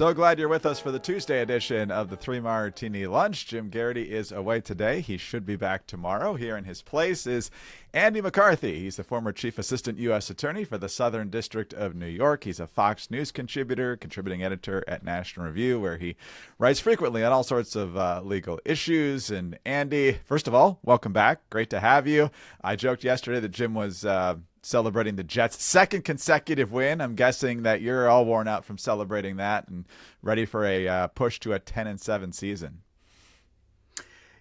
So glad you're with us for the Tuesday edition of the Three Martini Lunch. Jim Garrity is away today. He should be back tomorrow. Here in his place is Andy McCarthy. He's the former Chief Assistant U.S. Attorney for the Southern District of New York. He's a Fox News contributor, contributing editor at National Review, where he writes frequently on all sorts of legal issues. And Andy, first of all, welcome back. Great to have you. I joked yesterday that Jim was celebrating the Jets' second consecutive win. I'm guessing that you're all worn out from celebrating that and ready for a push to a 10-7 season.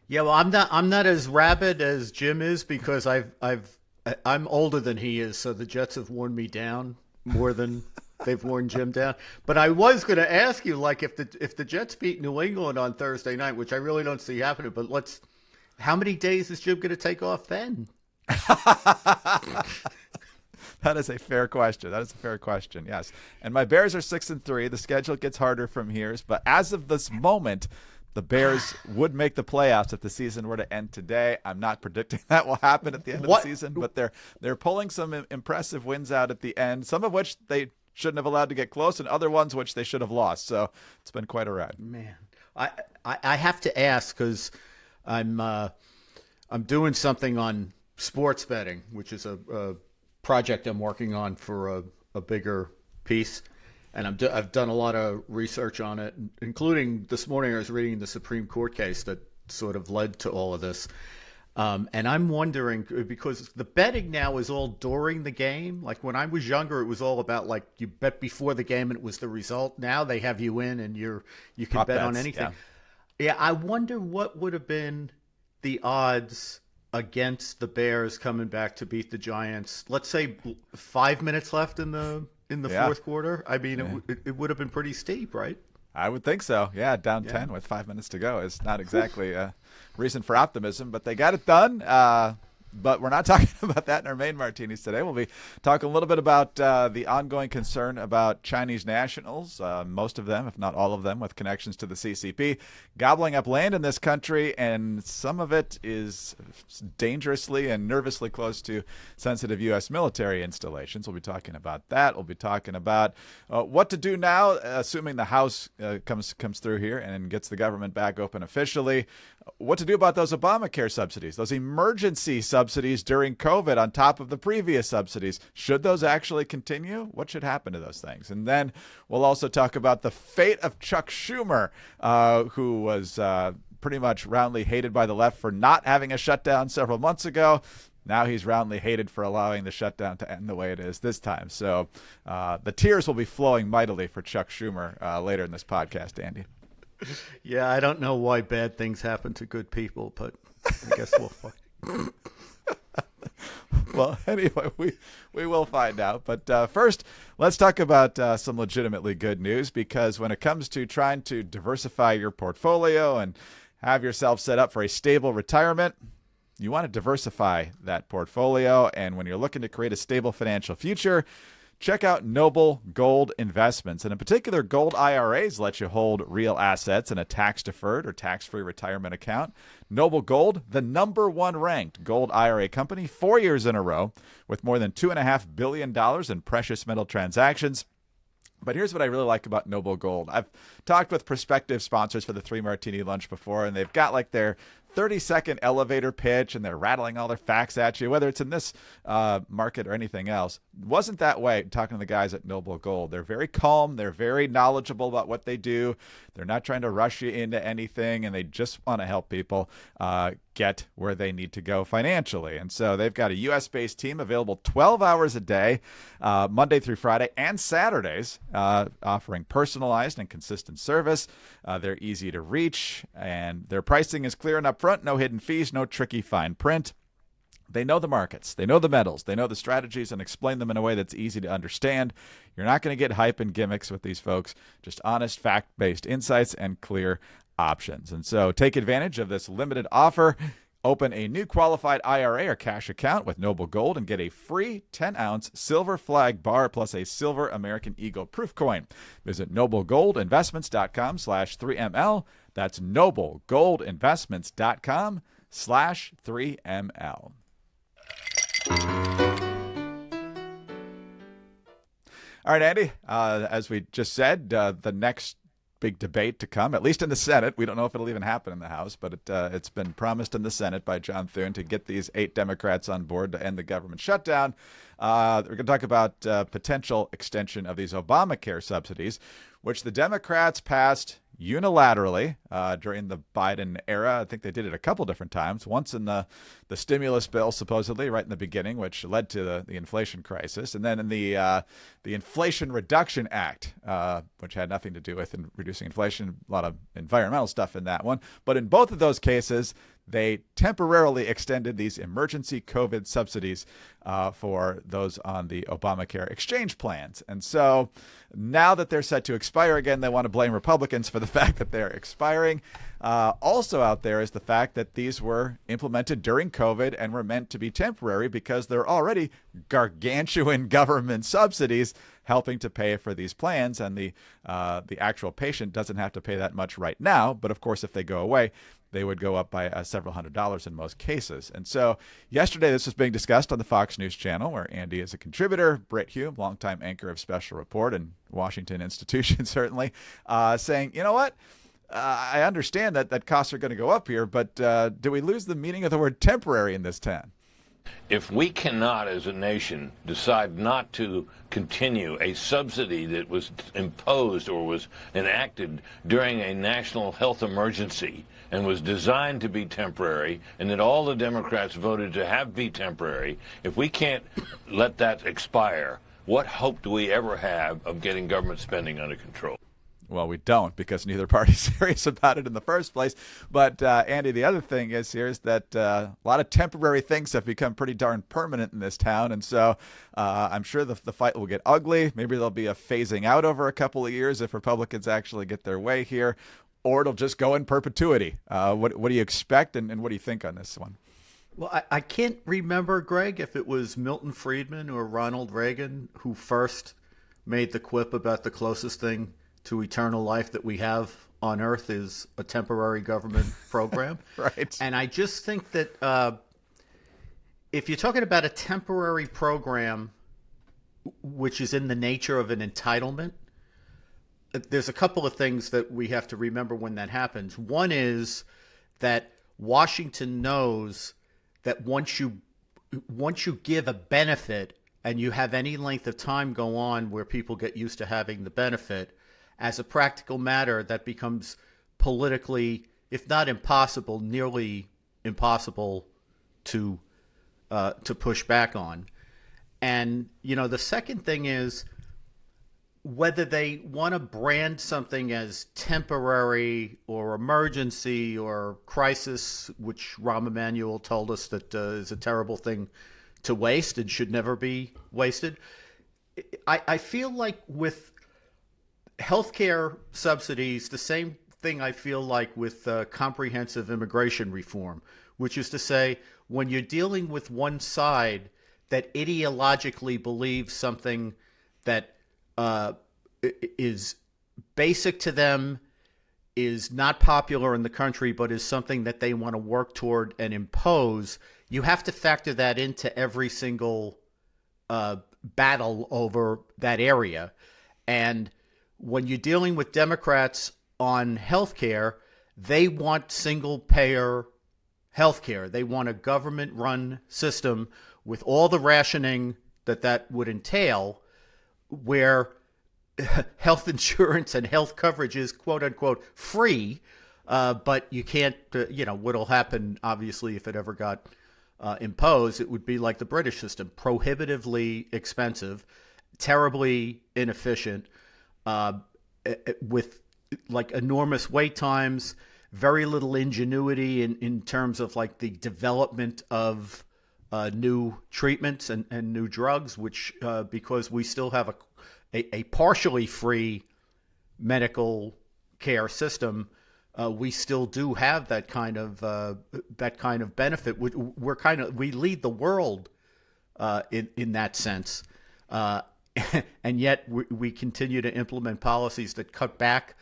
Yeah, well, I'm not as rabid as Jim is because I'm older than he is, so the Jets have worn me down more than they've worn Jim down. But I was going to ask you, like, if the Jets beat New England on Thursday night, which I really don't see happening, but how many days is Jim going to take off then? That is a fair question. Yes. And my Bears are 6-3. The schedule gets harder from here. But as of this moment, the Bears would make the playoffs if the season were to end today. I'm not predicting that will happen at the end of the season, but they're pulling some impressive wins out at the end, some of which they shouldn't have allowed to get close and other ones which they should have lost. So it's been quite a ride. Man, I have to ask because I'm doing something on sports betting, which is a project I'm working on for a bigger piece, and I've done a lot of research on it, including this morning I was reading the Supreme Court case that sort of led to all of this, and I'm wondering, because the betting now is all during the game. Like when I was younger, it was all about like you bet before the game and it was the result. Now they have you in and you can Top bet bets, on anything. Yeah, I wonder what would have been the odds against the Bears coming back to beat the Giants. Let's say 5 minutes left in the fourth quarter. I mean, it would have been pretty steep, right? I would think so. Yeah, down 10 with 5 minutes to go is not exactly a reason for optimism, but they got it done. But we're not talking about that in our main martinis today. We'll be talking a little bit about the ongoing concern about Chinese nationals, most of them, if not all of them, with connections to the CCP, gobbling up land in this country, and some of it is dangerously and nervously close to sensitive U.S. military installations. We'll be talking about that. We'll be talking about what to do now, assuming the House comes through here and gets the government back open officially. What to do about those Obamacare subsidies, those emergency subsidies during COVID on top of the previous subsidies. Should those actually continue? What should happen to those things? And then we'll also talk about the fate of Chuck Schumer, who was pretty much roundly hated by the left for not having a shutdown several months ago. Now he's roundly hated for allowing the shutdown to end the way it is this time. So the tears will be flowing mightily for Chuck Schumer later in this podcast, Andy. Yeah, I don't know why bad things happen to good people, but I guess we'll find. Well, anyway, we will find out. But first, let's talk about some legitimately good news, because when it comes to trying to diversify your portfolio and have yourself set up for a stable retirement, you want to diversify that portfolio. And when you're looking to create a stable financial future, check out Noble Gold Investments. And in particular, gold IRAs let you hold real assets in a tax-deferred or tax-free retirement account. Noble Gold, the #1 ranked gold IRA company 4 years in a row, with more than $2.5 billion in precious metal transactions. But here's what I really like about Noble Gold. I've talked with prospective sponsors for the Three Martini Lunch before, and they've got like their 30-second elevator pitch, and they're rattling all their facts at you, whether it's in this market or anything else. It wasn't that way talking to the guys at Noble Gold. They're very calm. They're very knowledgeable about what they do. They're not trying to rush you into anything, and they just want to help people get where they need to go financially. And so they've got a U.S.-based team available 12 hours a day, Monday through Friday and Saturdays, offering personalized and consistent service. They're easy to reach, and their pricing is clear and upfront. No hidden fees, no tricky fine print. They know the markets, they know the metals, they know the strategies, and explain them in a way that's easy to understand. You're not going to get hype and gimmicks with these folks, just honest, fact-based insights and clear options. And so take advantage of this limited offer. Open a new qualified IRA or cash account with Noble Gold and get a free 10-ounce silver flag bar plus a silver American Eagle proof coin. Visit noblegoldinvestments.com/3ML. That's noblegoldinvestments.com/3ML. All right, Andy, as we just said, the next big debate to come, at least in the Senate. We don't know if it'll even happen in the House, but it's been promised in the Senate by John Thune to get these 8 Democrats on board to end the government shutdown. We're going to talk about potential extension of these Obamacare subsidies, which the Democrats passed unilaterally during the Biden era. I think they did it a couple different times. Once in the stimulus bill, supposedly, right in the beginning, which led to the inflation crisis. And then in the Inflation Reduction Act, which had nothing to do with reducing inflation, a lot of environmental stuff in that one. But in both of those cases, they temporarily extended these emergency COVID subsidies for those on the Obamacare exchange plans. And so now that they're set to expire again, they want to blame Republicans for the fact that they're expiring. Also out there is the fact that these were implemented during COVID and were meant to be temporary because they're already gargantuan government subsidies helping to pay for these plans, and the actual patient doesn't have to pay that much right now. But of course, if they go away, they would go up by several $100s in most cases. And so yesterday, this was being discussed on the Fox News channel, where Andy is a contributor, Britt Hume, longtime anchor of Special Report and Washington institution, certainly, saying, you know what? I understand that costs are going to go up here, but do we lose the meaning of the word temporary in this town? If we cannot, as a nation, decide not to continue a subsidy that was imposed or was enacted during a national health emergency and was designed to be temporary, and that all the Democrats voted to have be temporary, if we can't let that expire, what hope do we ever have of getting government spending under control? Well, we don't, because neither party's serious about it in the first place. But, Andy, the other thing is that a lot of temporary things have become pretty darn permanent in this town. And so I'm sure the fight will get ugly. Maybe there'll be a phasing out over a couple of years if Republicans actually get their way here, or it'll just go in perpetuity. What do you expect, and what do you think on this one? Well, I can't remember, Greg, if it was Milton Friedman or Ronald Reagan who first made the quip about the closest thing to eternal life that we have on Earth is a temporary government program. Right. And I just think that if you're talking about a temporary program, which is in the nature of an entitlement, there's a couple of things that we have to remember when that happens. One is that Washington knows that once you give a benefit and you have any length of time go on where people get used to having the benefit, as a practical matter, that becomes politically, if not impossible, nearly impossible to push back on. And, the second thing is whether they want to brand something as temporary or emergency or crisis, which Rahm Emanuel told us that is a terrible thing to waste and should never be wasted. I feel like with healthcare subsidies, the same thing I feel like with comprehensive immigration reform, which is to say, when you're dealing with one side that ideologically believes something that is basic to them, is not popular in the country, but is something that they want to work toward and impose, you have to factor that into every single battle over that area. And when you're dealing with Democrats on health care, they want single-payer health care. They want a government-run system with all the rationing that would entail, where health insurance and health coverage is quote-unquote free, but you can't, what'll happen, obviously, if it ever got imposed, it would be like the British system, prohibitively expensive, terribly inefficient, with like enormous wait times, very little ingenuity in terms of like the development of new treatments and new drugs, which because we still have a partially free medical care system, we still do have that kind of benefit. We lead the world in that sense. And yet we continue to implement policies that cut back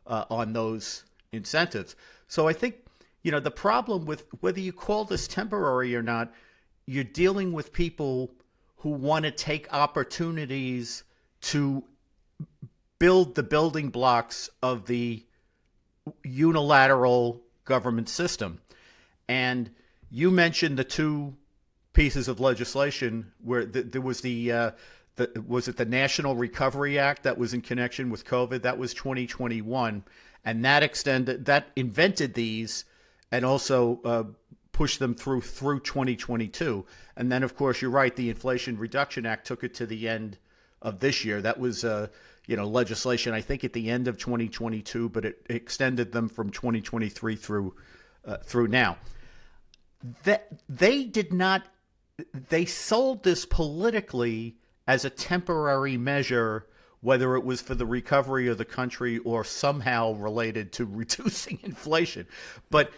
on those incentives. So I think, the problem with whether you call this temporary or not, you're dealing with people who want to take opportunities to build the building blocks of the unilateral government system. And you mentioned the two pieces of legislation where there was was it the National Recovery Act that was in connection with COVID? That was 2021, and that invented these, and also pushed them through 2022. And then, of course, you're right, the Inflation Reduction Act took it to the end of this year. That was legislation, I think, at the end of 2022, but it extended them from 2023 through now. They sold this politically as a temporary measure, whether it was for the recovery of the country or somehow related to reducing inflation. But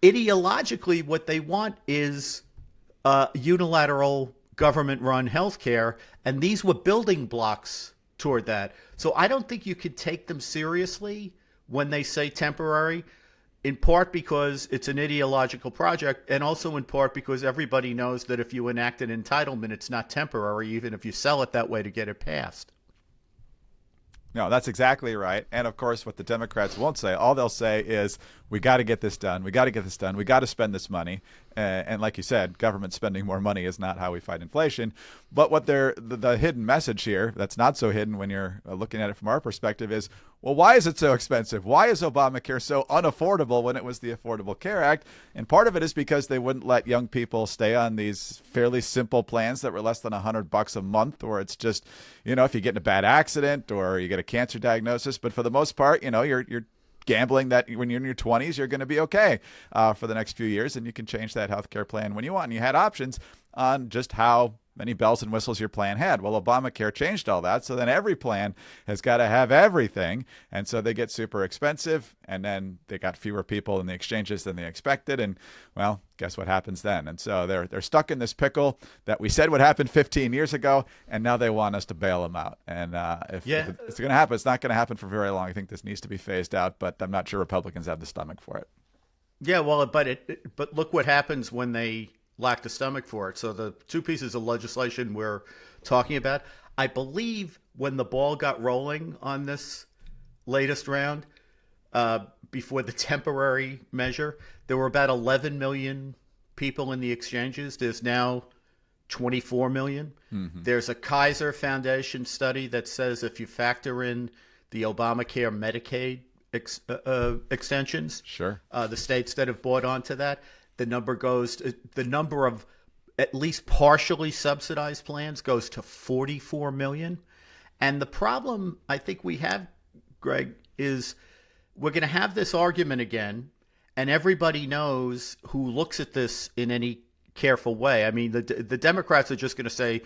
ideologically, what they want is unilateral government-run healthcare, and these were building blocks toward that. So I don't think you could take them seriously when they say temporary, in part because it's an ideological project, and also in part because everybody knows that if you enact an entitlement, it's not temporary, even if you sell it that way to get it passed. No, that's exactly right. And of course, what the Democrats won't say, all they'll say is, we got to get this done. We got to get this done. We got to spend this money. And like you said, government spending more money is not how we fight inflation. But what the hidden message here, that's not so hidden when you're looking at it from our perspective, is, well, why is it so expensive? Why is Obamacare so unaffordable when it was the Affordable Care Act? And part of it is because they wouldn't let young people stay on these fairly simple plans that were less than $100 a month, or it's just, if you get in a bad accident or you get a cancer diagnosis. But for the most part, you're gambling that when you're in your 20s, you're going to be okay for the next few years, and you can change that healthcare plan when you want. And you had options on just how many bells and whistles your plan had. Well, Obamacare changed all that, so then every plan has got to have everything, and so they get super expensive, and then they got fewer people in the exchanges than they expected, and, well, guess what happens then? And so they're stuck in this pickle that we said would happen 15 years ago, and now they want us to bail them out. And if it's going to happen, it's not going to happen for very long. I think this needs to be phased out, but I'm not sure Republicans have the stomach for it. Yeah, well, but look what happens when they lack the stomach for it. So the two pieces of legislation we're talking about, I believe when the ball got rolling on this latest round, before the temporary measure, there were about 11 million people in the exchanges. There's now 24 million. Mm-hmm. There's a Kaiser Foundation study that says if you factor in the Obamacare Medicaid extensions, sure, the states that have bought onto that, the number of at least partially subsidized plans goes to 44 million. And the problem I think we have, Greg, is we're going to have this argument again, and everybody knows who looks at this in any careful way. I mean, the Democrats are just going to say,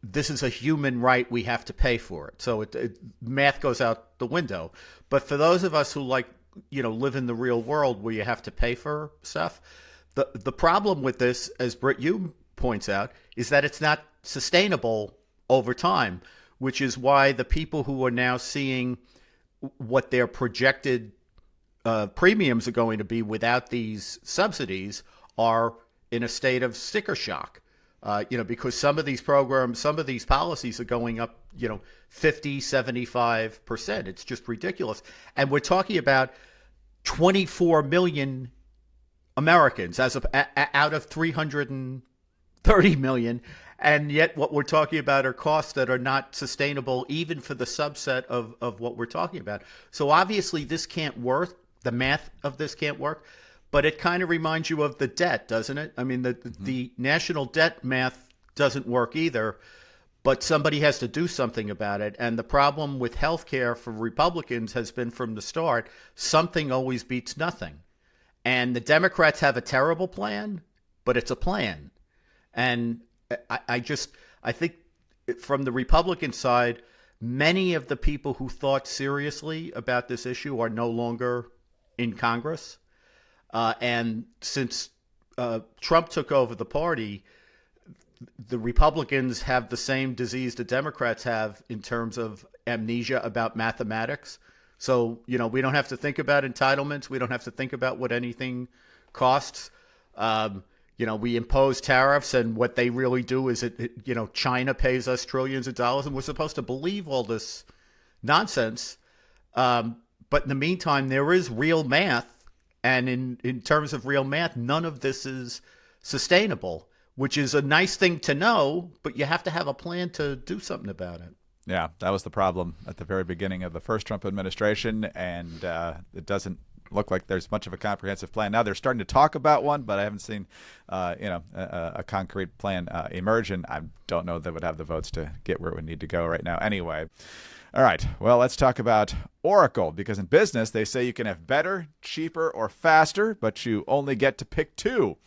this is a human right, we have to pay for it. So math goes out the window. But for those of us who live in the real world where you have to pay for stuff, the problem with this, as Britt Hume points out, is that it's not sustainable over time, which is why the people who are now seeing what their projected premiums are going to be without these subsidies are in a state of sticker shock. Because some of these programs, some of these policies are going up, 50, 75%. It's just ridiculous. And we're talking about 24 million Americans out of 330 million. And yet what we're talking about are costs that are not sustainable even for the subset of what we're talking about. So obviously this can't work. The math of this can't work. But it kind of reminds you of the debt, doesn't it? I mean, the national debt math doesn't work either, but somebody has to do something about it. And the problem with healthcare for Republicans has been from the start, something always beats nothing. And the Democrats have a terrible plan, but it's a plan. And I think from the Republican side, many of the people who thought seriously about this issue are no longer in Congress. And since Trump took over the party, the Republicans have the same disease the Democrats have in terms of amnesia about mathematics. So, we don't have to think about entitlements. We don't have to think about what anything costs. We impose tariffs, and what they really do is, China pays us trillions of dollars, and we're supposed to believe all this nonsense. But in the meantime, there is real math. And in terms of real math, none of this is sustainable, which is a nice thing to know, but you have to have a plan to do something about it. Yeah, that was the problem at the very beginning of the first Trump administration, and it doesn't look like there's much of a comprehensive plan. Now they're starting to talk about one, but I haven't seen a concrete plan emerge, and I don't know that would have the votes to get where it would need to go right now anyway. All right, well, let's talk about Oracle, because in business, they say you can have better, cheaper, or faster, but you only get to pick two.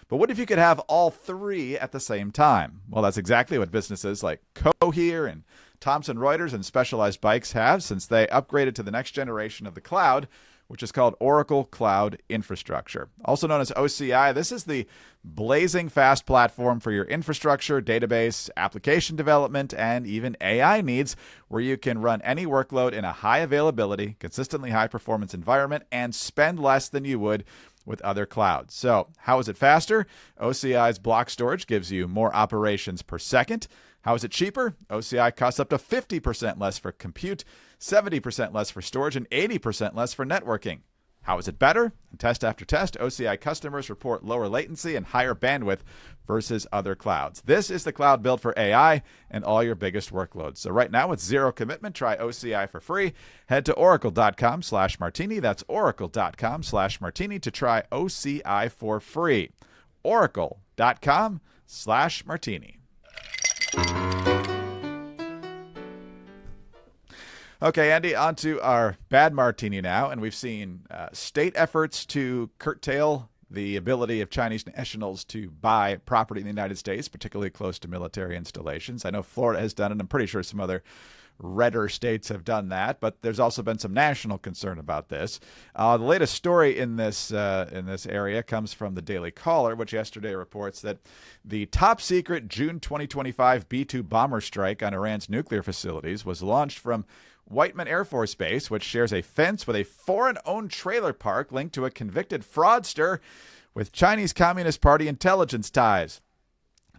But what if you could have all three at the same time? Well, that's exactly what businesses like Cohere and Thomson Reuters and Specialized Bikes have, since they upgraded to the next generation of the cloud, which is called Oracle Cloud Infrastructure. Also known as OCI, this is the blazing fast platform for your infrastructure, database, application development, and even AI needs, where you can run any workload in a high availability, consistently high performance environment and spend less than you would with other clouds. So how is it faster? OCI's block storage gives you more operations per second. How is it cheaper? OCI costs up to 50% less for compute, 70% less for storage, and 80% less for networking. How is it better? In test after test, OCI customers report lower latency and higher bandwidth versus other clouds. This is the cloud built for AI and all your biggest workloads. So right now, with zero commitment, try OCI for free. Head to oracle.com/martini. That's oracle.com/martini to try OCI for free. Oracle.com/martini. Okay, Andy, on to our bad martini now. And we've seen state efforts to curtail the ability of Chinese nationals to buy property in the United States, particularly close to military installations. I know Florida has done it. I'm pretty sure some other redder states have done that, but there's also been some national concern about this. The latest story in this area comes from the Daily Caller, which yesterday reports that the top secret June 2025 B-2 bomber strike on Iran's nuclear facilities was launched from Whiteman Air Force Base, which shares a fence with a foreign-owned trailer park linked to a convicted fraudster with Chinese Communist Party intelligence ties.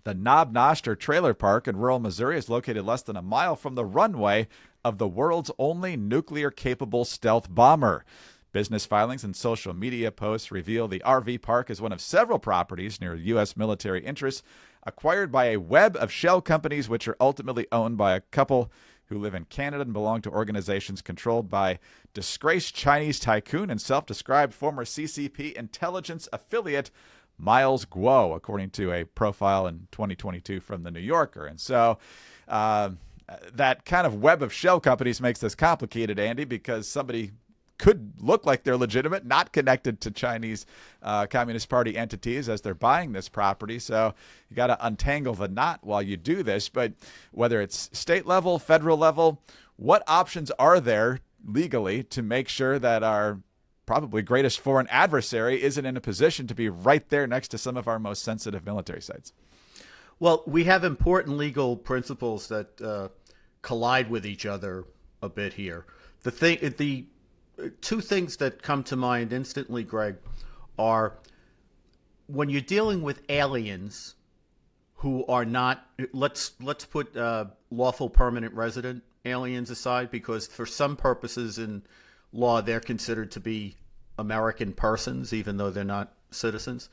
The Knob Noster Trailer Park in rural Missouri is located less than a mile from the runway of the world's only nuclear-capable stealth bomber. Business filings and social media posts reveal the RV park is one of several properties near U.S. military interests acquired by a web of shell companies which are ultimately owned by a couple who live in Canada and belong to organizations controlled by disgraced Chinese tycoon and self-described former CCP intelligence affiliate Miles Guo, according to a profile in 2022 from the New Yorker. And so that kind of web of shell companies makes this complicated, Andy, because somebody could look like they're legitimate, not connected to Chinese Communist Party entities as they're buying this property. So you got to untangle the knot while you do this. But whether it's state level, federal level, what options are there legally to make sure that our probably greatest foreign adversary isn't in a position to be right there next to some of our most sensitive military sites? Well, we have important legal principles that collide with each other a bit here. The two things that come to mind instantly, Greg, are when you're dealing with aliens who are not, let's put lawful permanent resident aliens aside, because for some purposes in law they're considered to be American persons, even though they're not citizens.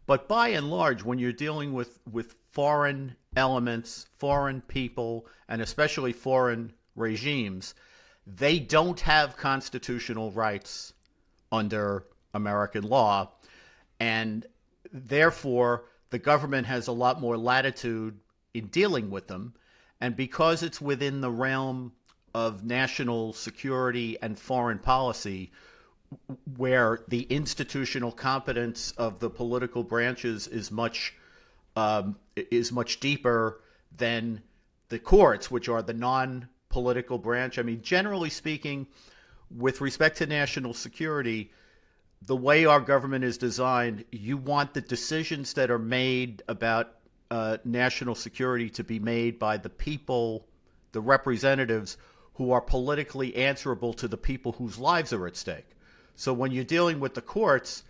But by and large, when you're dealing with foreign elements, foreign people, and especially foreign regimes, they don't have constitutional rights under American law, and therefore the government has a lot more latitude in dealing with them. And because it's within the realm of national security and foreign policy, where the institutional competence of the political branches is much deeper than the courts, which are the non-political branch. I mean, generally speaking, with respect to national security, the way our government is designed, you want the decisions that are made about national security to be made by the people, the representatives who are politically answerable to the people whose lives are at stake. So when you're dealing with the courts,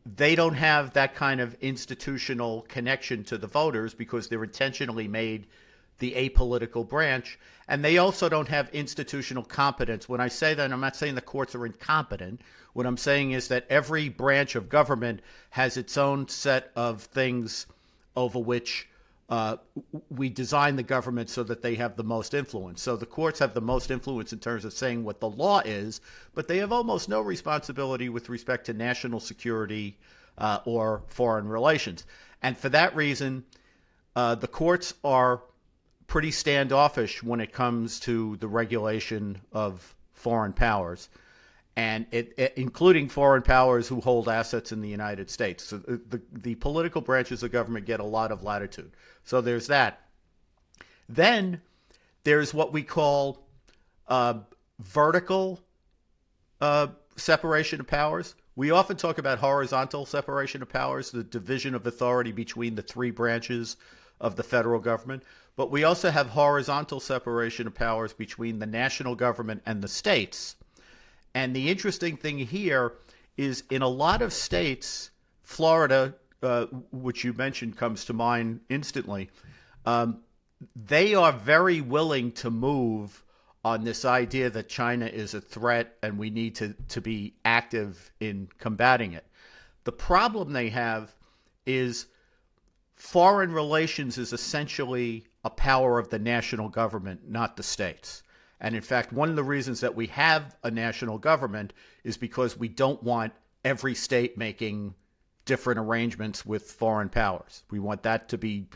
they don't have that kind of institutional connection to the voters because they're intentionally made the apolitical branch. And they also don't have institutional competence. When I say that, I'm not saying the courts are incompetent. What I'm saying is that every branch of government has its own set of things over which we design the government so that they have the most influence. So the courts have the most influence in terms of saying what the law is, but they have almost no responsibility with respect to national security or foreign relations. And for that reason, the courts are pretty standoffish when it comes to the regulation of foreign powers, and including foreign powers who hold assets in the United States. So the political branches of government get a lot of latitude. So there's that. Then there's what we call vertical separation of powers. We often talk about horizontal separation of powers, the division of authority between the three branches of the federal government. But we also have horizontal separation of powers between the national government and the states. And the interesting thing here is in a lot of states, Florida, which you mentioned comes to mind instantly, they are very willing to move on this idea that China is a threat and we need to be active in combating it. The problem they have is foreign relations is essentially a power of the national government, not the states. And in fact, one of the reasons that we have a national government is because we don't want every state making different arrangements with foreign powers. We want that to be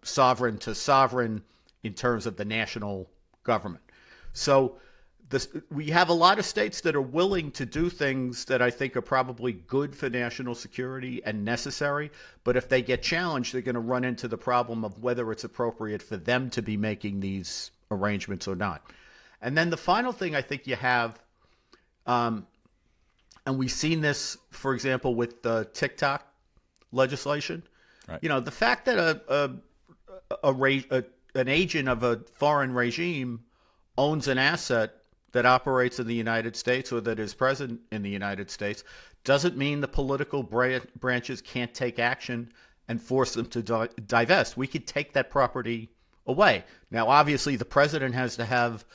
sovereign to sovereign in terms of the national government. So we have a lot of states that are willing to do things that I think are probably good for national security and necessary. But if they get challenged, they're going to run into the problem of whether it's appropriate for them to be making these arrangements or not. And then the final thing I think you have, and we've seen this, for example, with the TikTok legislation. Right. You know, the fact that an agent of a foreign regime owns an asset that operates in the United States or that is present in the United States doesn't mean the political branches can't take action and force them to divest. We could take that property away. Now, obviously, the president has to have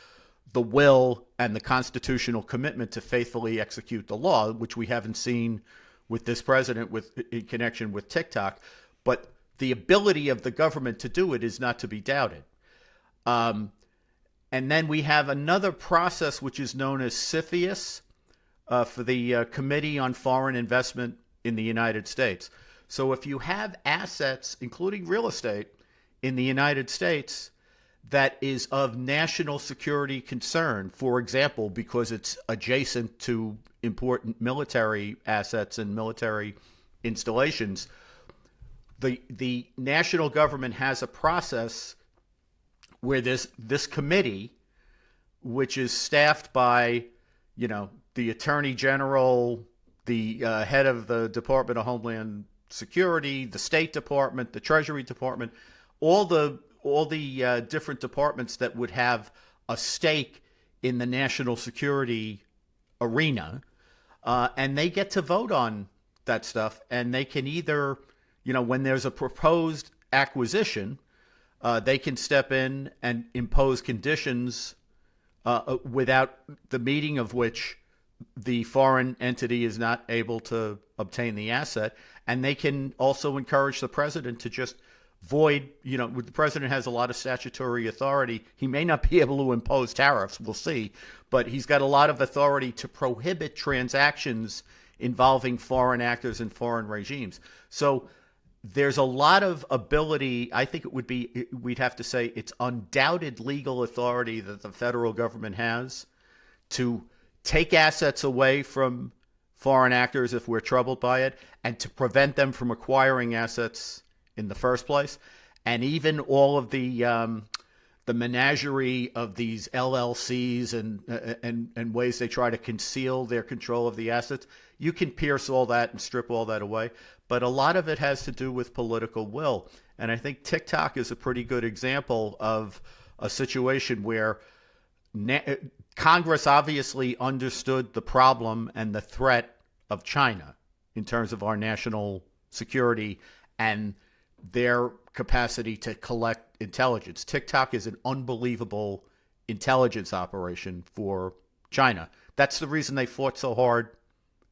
the will and the constitutional commitment to faithfully execute the law, which we haven't seen with this president in connection with TikTok. But the ability of the government to do it is not to be doubted. And then we have another process which is known as CFIUS for the Committee on Foreign Investment in the United States. So if you have assets, including real estate, in the United States that is of national security concern, for example, because it's adjacent to important military assets and military installations, the national government has a process where this committee, which is staffed by, the Attorney General, the head of the Department of Homeland Security, the State Department, the Treasury Department, all the different departments that would have a stake in the national security arena, and they get to vote on that stuff, and they can either, when there's a proposed acquisition, they can step in and impose conditions without the meeting of which the foreign entity is not able to obtain the asset. And they can also encourage the president to just void, the president has a lot of statutory authority. He may not be able to impose tariffs, we'll see, but he's got a lot of authority to prohibit transactions involving foreign actors and foreign regimes. So there's a lot of ability. I think we'd have to say it's undoubted legal authority that the federal government has to take assets away from foreign actors if we're troubled by it, and to prevent them from acquiring assets in the first place. And even all of the menagerie of these LLCs and ways they try to conceal their control of the assets, you can pierce all that and strip all that away. But a lot of it has to do with political will. And I think TikTok is a pretty good example of a situation where Congress obviously understood the problem and the threat of China in terms of our national security and their capacity to collect intelligence. TikTok is an unbelievable intelligence operation for China. That's the reason they fought so hard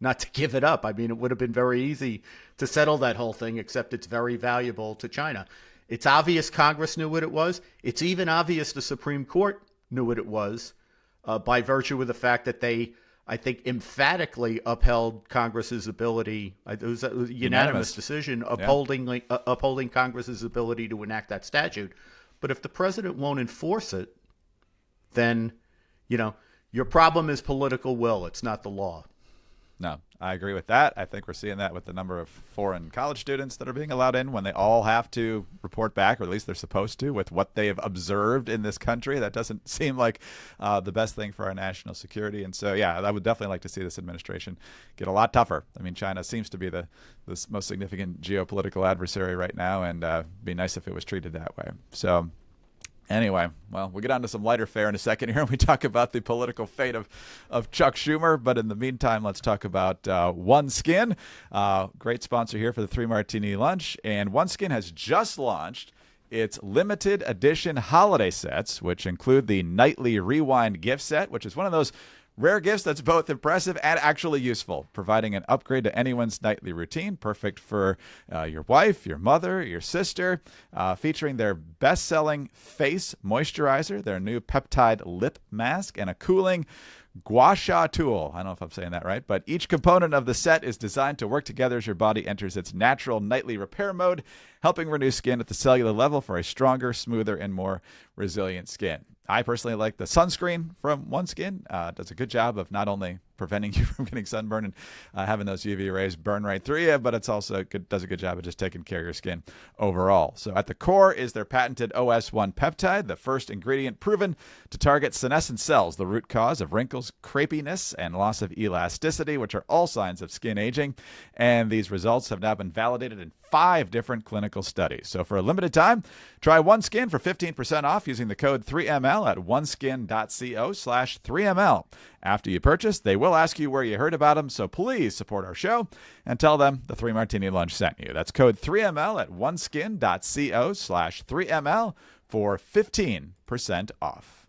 not to give it up. I mean, it would have been very easy to settle that whole thing, except it's very valuable to China. It's obvious Congress knew what it was. It's even obvious the Supreme Court knew what it was by virtue of the fact that they, I think, emphatically upheld Congress's ability. It was a unanimous decision upholding Congress's ability to enact that statute. But if the president won't enforce it, then, your problem is political will. It's not the law. No, I agree with that. I think we're seeing that with the number of foreign college students that are being allowed in when they all have to report back, or at least they're supposed to, with what they have observed in this country. That doesn't seem like the best thing for our national security. And so, yeah, I would definitely like to see this administration get a lot tougher. I mean, China seems to be the most significant geopolitical adversary right now, and it'd be nice if it was treated that way. So anyway, well, we'll get on to some lighter fare in a second here, and we talk about the political fate of Chuck Schumer. But in the meantime, let's talk about OneSkin, great sponsor here for the 3 Martini Lunch. And OneSkin has just launched its limited edition holiday sets, which include the Nightly Rewind gift set, which is one of those rare gifts that's both impressive and actually useful, providing an upgrade to anyone's nightly routine, perfect for your wife, your mother, your sister, featuring their best-selling face moisturizer, their new peptide lip mask, and a cooling gua sha tool. I don't know if I'm saying that right, but each component of the set is designed to work together as your body enters its natural nightly repair mode, helping renew skin at the cellular level for a stronger, smoother, and more resilient skin. I personally like the sunscreen from OneSkin. It does a good job of not only preventing you from getting sunburn and having those UV rays burn right through you, but it's also does a good job of just taking care of your skin overall. So at the core is their patented OS1 peptide, the first ingredient proven to target senescent cells, the root cause of wrinkles, crepiness, and loss of elasticity, which are all signs of skin aging. And these results have now been validated in 5 different clinical studies. So for a limited time, try OneSkin for 15% off using the code 3ML at oneskin.co/3ML. After you purchase, they will ask you where you heard about them, so please support our show and tell them the 3 Martini Lunch sent you. That's code 3ML at oneskin.co/3ML for 15% off.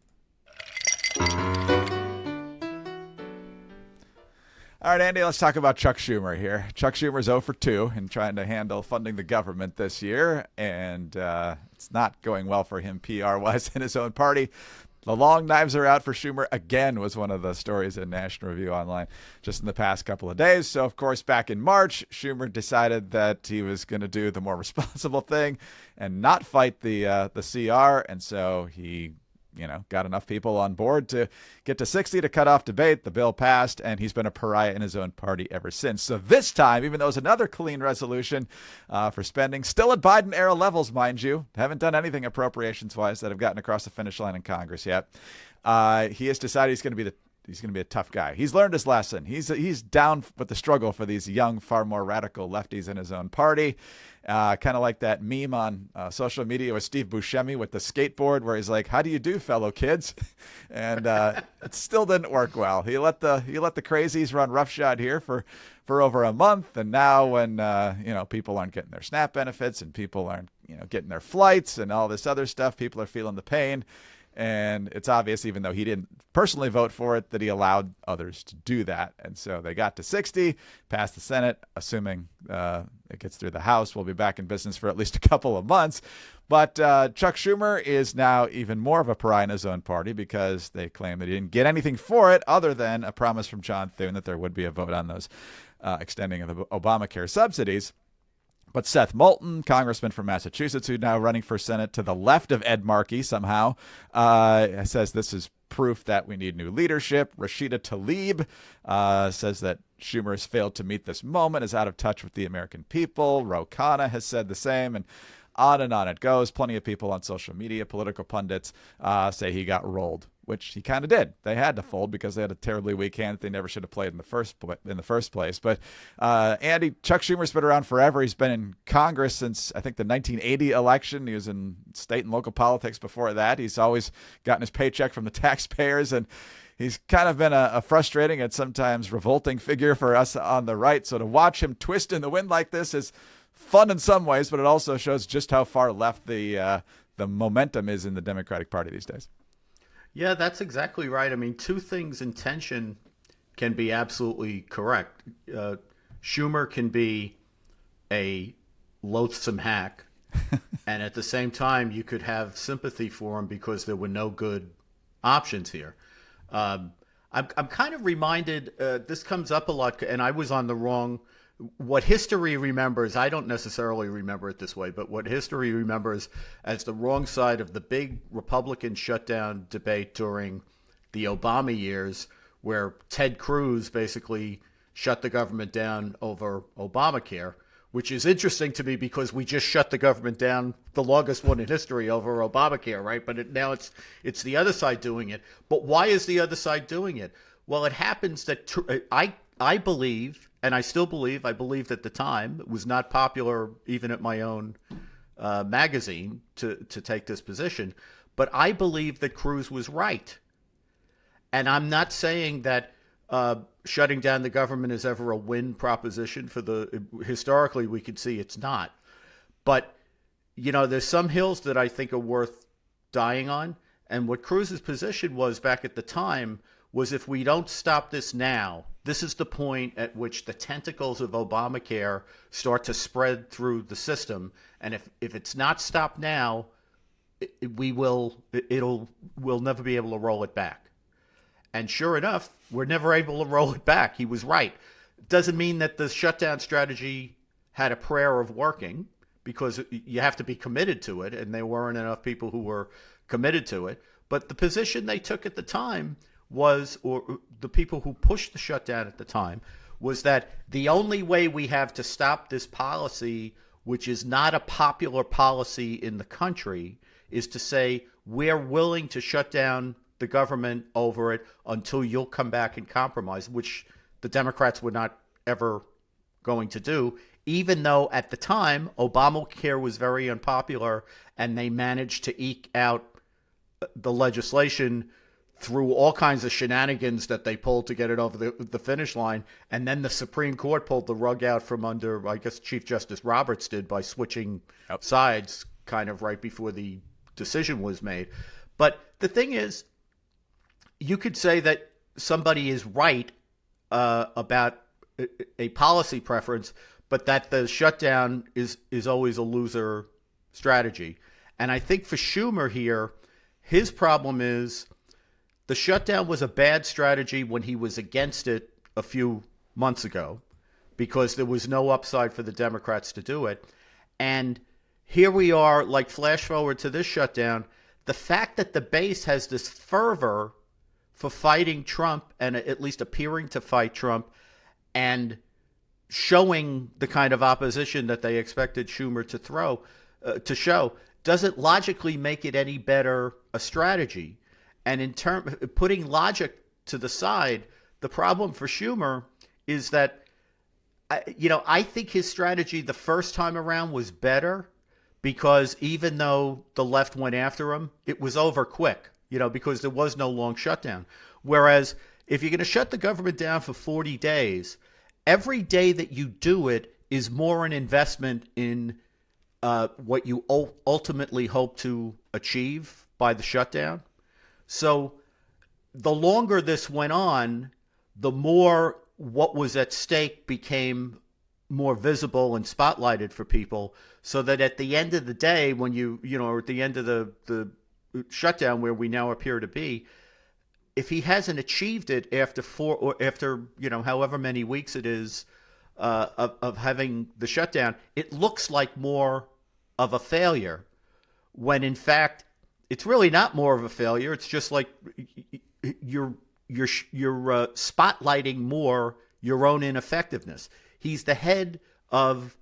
All right, Andy, let's talk about Chuck Schumer here. Chuck Schumer's 0 for 2 in trying to handle funding the government this year, and it's not going well for him PR-wise in his own party. The long knives are out for Schumer again was one of the stories in National Review Online just in the past couple of days. So, of course, back in March, Schumer decided that he was going to do the more responsible thing and not fight the CR, and so he got enough people on board to get to 60 to cut off debate. The bill passed, and he's been a pariah in his own party ever since. So this time, even though it's another clean resolution for spending, still at Biden-era levels, mind you, haven't done anything appropriations-wise that have gotten across the finish line in Congress yet. He has decided he's going to be a tough guy. He's learned his lesson. He's down with the struggle for these young, far more radical lefties in his own party. Kind of like that meme on social media with Steve Buscemi with the skateboard where he's like, "How do you do, fellow kids?" And it still didn't work well. He let the crazies run roughshod here for over a month, and now when people aren't getting their SNAP benefits and people aren't getting their flights and all this other stuff, people are feeling the pain. And it's obvious, even though he didn't personally vote for it, that he allowed others to do that. And so they got to 60, passed the Senate, assuming it gets through the House. We'll be back in business for at least a couple of months. But Chuck Schumer is now even more of a pariah in his own party because they claim that he didn't get anything for it other than a promise from John Thune that there would be a vote on those extending of the Obamacare subsidies. But Seth Moulton, congressman from Massachusetts, who's now running for Senate to the left of Ed Markey somehow, says this is proof that we need new leadership. Rashida Tlaib says that Schumer has failed to meet this moment, is out of touch with the American people. Ro Khanna has said the same, and on it goes. Plenty of people on social media, political pundits, say he got rolled, which he kind of did. They had to fold because they had a terribly weak hand that they never should have played in the first place. But Andy, Chuck Schumer's been around forever. He's been in Congress since, I think, the 1980 election. He was in state and local politics before that. He's always gotten his paycheck from the taxpayers, and he's kind of been a frustrating and sometimes revolting figure for us on the right. So to watch him twist in the wind like this is fun in some ways, but it also shows just how far left the momentum is in the Democratic Party these days. Yeah, that's exactly right. I mean, two things in tension can be absolutely correct. Schumer can be a loathsome hack, and at the same time, you could have sympathy for him because there were no good options here. I'm kind of reminded, this comes up a lot, and I was on the wrong. What history remembers, I don't necessarily remember it this way, but what history remembers as the wrong side of the big Republican shutdown debate during the Obama years, where Ted Cruz basically shut the government down over Obamacare, which is interesting to me because we just shut the government down, the longest one in history, over Obamacare, right? But now it's the other side doing it. But why is the other side doing it? Well, it happens that I believe, and I still believe, I believed at the time, it was not popular even at my own magazine to take this position, but I believe that Cruz was right. And I'm not saying that shutting down the government is ever a win proposition historically we could see it's not. But, there's some hills that I think are worth dying on. And what Cruz's position was back at the time was, if we don't stop this now, this is the point at which the tentacles of Obamacare start to spread through the system. And if it's not stopped now, we'll never be able to roll it back. And sure enough, we're never able to roll it back. He was right. Doesn't mean that the shutdown strategy had a prayer of working, because you have to be committed to it, and there weren't enough people who were committed to it. But the position they took at the time was, or the people who pushed the shutdown at the time, was that the only way we have to stop this policy, which is not a popular policy in the country, is to say we're willing to shut down the government over it until you'll come back and compromise, which the Democrats were not ever going to do, even though at the time Obamacare was very unpopular and they managed to eke out the legislation through all kinds of shenanigans that they pulled to get it over the finish line. And then the Supreme Court pulled the rug out from under, I guess Chief Justice Roberts did, by switching sides kind of right before the decision was made. But the thing is, you could say that somebody is right about a policy preference, but that the shutdown is always a loser strategy. And I think for Schumer here, his problem is the shutdown was a bad strategy when he was against it a few months ago, because there was no upside for the Democrats to do it. And here we are, like, flash forward to this shutdown. The fact that the base has this fervor for fighting Trump, and at least appearing to fight Trump, and showing the kind of opposition that they expected Schumer to show, doesn't logically make it any better a strategy. And in putting logic to the side, the problem for Schumer is that, I think his strategy the first time around was better, because even though the left went after him, it was over quick, because there was no long shutdown. Whereas if you're going to shut the government down for 40 days, every day that you do it is more an investment in what you ultimately hope to achieve by the shutdown. So the longer this went on, the more what was at stake became more visible and spotlighted for people, so that at the end of the day, when at the end of the shutdown where we now appear to be, if he hasn't achieved it after however many weeks it is of having the shutdown, it looks like more of a failure, when in fact it's really not more of a failure. It's just like you're spotlighting more your own ineffectiveness. He's the head of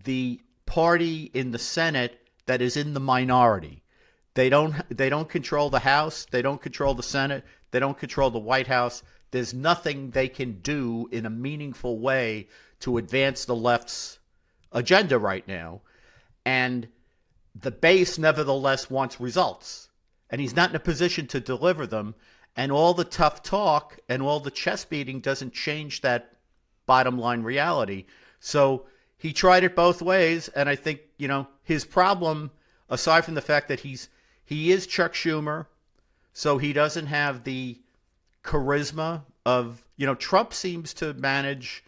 the party in the Senate that is in the minority. They don't control the House. They don't control the Senate. They don't control the White House. There's nothing they can do in a meaningful way to advance the left's agenda right now. And the base nevertheless wants results, and he's not in a position to deliver them. And all the tough talk and all the chest beating doesn't change that bottom line reality. So he tried it both ways. And I think, his problem, aside from the fact that he is Chuck Schumer, so he doesn't have the charisma of, Trump seems to manage,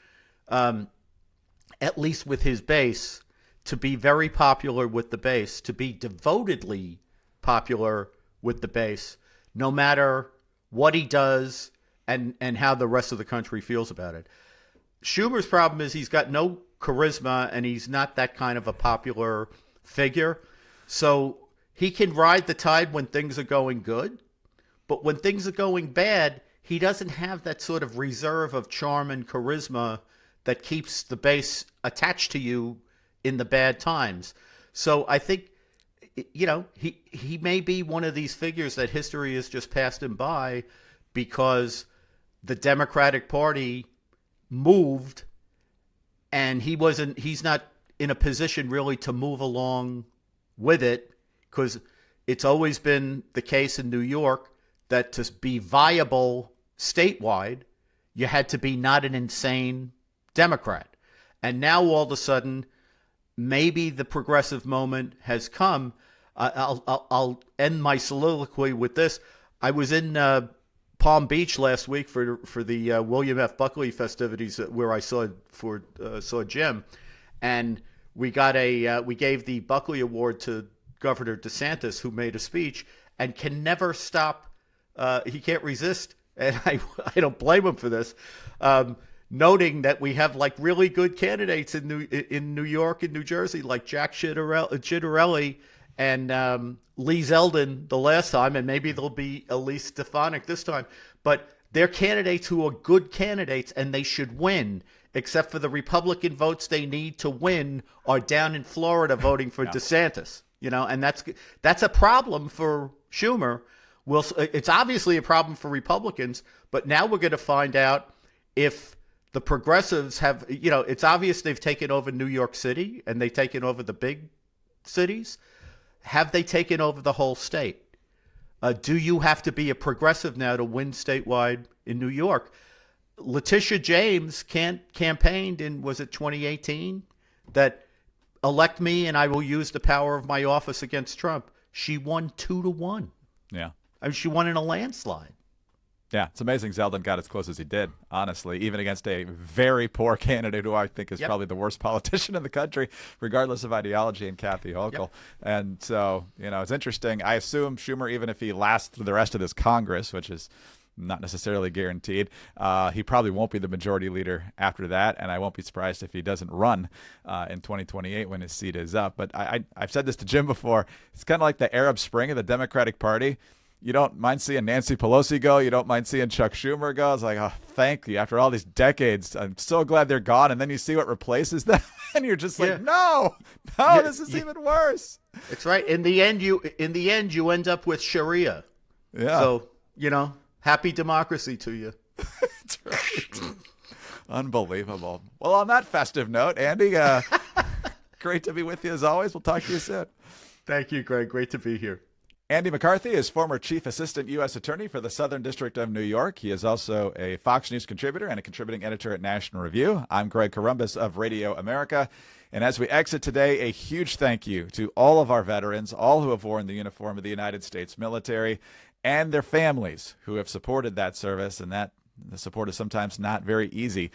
at least with his base, to be very popular with the base, to be devotedly popular with the base, no matter what he does and how the rest of the country feels about it. Schumer's problem is he's got no charisma and he's not that kind of a popular figure. So he can ride the tide when things are going good, but when things are going bad, he doesn't have that sort of reserve of charm and charisma that keeps the base attached to you in the bad times. So I think, he may be one of these figures that history has just passed him by because the Democratic Party moved and he's not in a position really to move along with it, because it's always been the case in New York that to be viable statewide, you had to be not an insane Democrat. And now all of a sudden, maybe the progressive moment has come. I'll end my soliloquy with this. I was in Palm Beach last week for the William F. Buckley festivities, where I saw Jim, and we gave the Buckley Award to Governor DeSantis, who made a speech and can never stop. He can't resist, and I don't blame him for this. Noting that we have like really good candidates in New York and New Jersey, like Jack Ciattarelli and Lee Zeldin the last time, and maybe there'll be Elise Stefanik this time. But they're candidates who are good candidates, and they should win, except for the Republican votes they need to win are down in Florida voting for DeSantis. And that's a problem for Schumer. It's obviously a problem for Republicans, but now we're going to find out if the progressives have, it's obvious they've taken over New York City and they've taken over the big cities. Have they taken over the whole state? Do you have to be a progressive now to win statewide in New York? Letitia James campaigned in, was it 2018, that elect me and I will use the power of my office against Trump. She won 2-1. Yeah. I mean, she won in a landslide. Yeah, it's amazing Zeldin got as close as he did, honestly, even against a very poor candidate who I think is probably the worst politician in the country, regardless of ideology, and Kathy Hochul. Yep. And so, it's interesting. I assume Schumer, even if he lasts through the rest of this Congress, which is not necessarily guaranteed, he probably won't be the majority leader after that, and I won't be surprised if he doesn't run in 2028 when his seat is up. But I've said this to Jim before. It's kind of like the Arab Spring of the Democratic Party. You don't mind seeing Nancy Pelosi go. You don't mind seeing Chuck Schumer go. It's like, oh, thank you. After all these decades, I'm so glad they're gone. And then you see what replaces them, and you're just like, no, this is even worse. It's right. In the end, you end up with Sharia. Yeah. So, happy democracy to you. That's right. Unbelievable. Well, on that festive note, Andy, great to be with you as always. We'll talk to you soon. Thank you, Greg. Great to be here. Andy McCarthy is former Chief Assistant U.S. Attorney for the Southern District of New York. He is also a Fox News contributor and a contributing editor at National Review. I'm Greg Corombos of Radio America. And as we exit today, a huge thank you to all of our veterans, all who have worn the uniform of the United States military, and their families who have supported that service. And that the support is sometimes not very easy,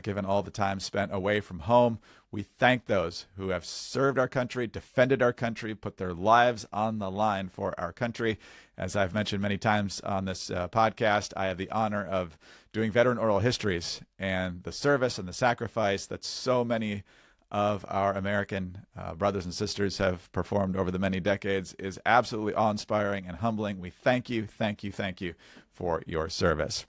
given all the time spent away from home. We thank those who have served our country, defended our country, put their lives on the line for our country. As I've mentioned many times on this podcast, I have the honor of doing veteran oral histories, and the service and the sacrifice that so many of our American brothers and sisters have performed over the many decades is absolutely awe-inspiring and humbling. We thank you for your service.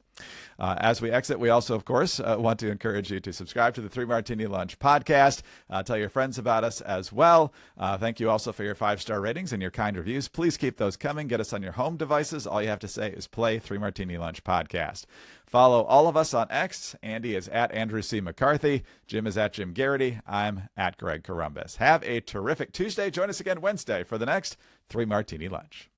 As we exit, we also, of course, want to encourage you to subscribe to the 3 Martini Lunch podcast. Tell your friends about us as well. Thank you also for your 5-star ratings and your kind reviews. Please keep those coming. Get us on your home devices. All you have to say is play 3 Martini Lunch podcast. Follow all of us on X. Andy is at Andrew C. McCarthy. Jim is at Jim Garrity. I'm at Greg Corombos. Have a terrific Tuesday. Join us again Wednesday for the next 3 Martini Lunch.